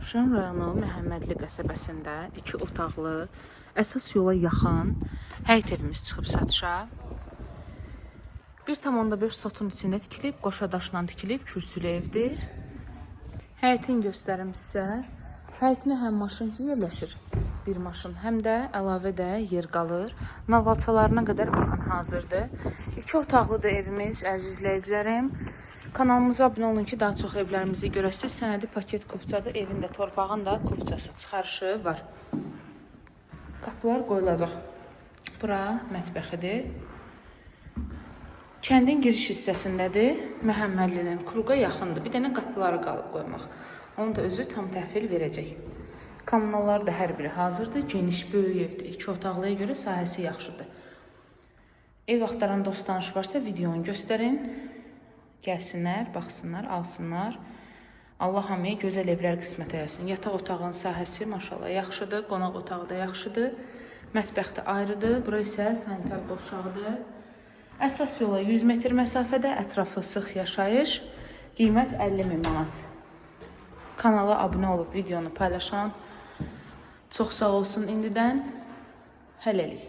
Abşeron rayonu Məhəmmədli qəsəbəsində 2 otaqlı, əsas yola yaxın həyət evimiz çıxıb satışa. 1,5 sotun içində tikilib, qoşadaşla tikilib, kürsülü evdir. Həyətin göstərim sizə. Həyətinə həm maşın yerləşir, bir maşın, həm də əlavə də yer qalır. Navalçalarına qədər baxın hazırdır. 2 otaqlıdır evimiz, əziz izləyicilərim. Kanalımıza abunə olun ki, daha çox evlərimizi görəsiniz. Sənədi paket kupçadır, evin də torpağın da kupçası çıxarışı var. Qapılar qoyulacaq. Bura mətbəxidir. Kəndin giriş hissəsindədir. Məhəmmədlinin Kruqa yaxındır. Bir dənə qapıları qalıb qoymaq. Onu da özü tam təhvil verəcək. Kommunallar da hər biri hazırdır. Geniş, böyük evdir. 2 otaqlıya görə sahəsi yaxşıdır. Ev axtaran dost tanış varsa videonu göstərin. Gəlsinlər, baxsınlar, alsınlar. Allah hamıya gözəl evlər qismət eləsin. Yataq otağın sahəsi maşallah yaxşıdır. Qonaq otağı da yaxşıdır. Mətbəx də ayrıdır. Bura isə sanitar qovşağıdır. Əsas yola 100 metr məsafədə, ətrafı sıx yaşayış. Qiymət 50.000 manat. Kanala abunə olub videonu paylaşan çox sağ olsun indidən. Hələlik.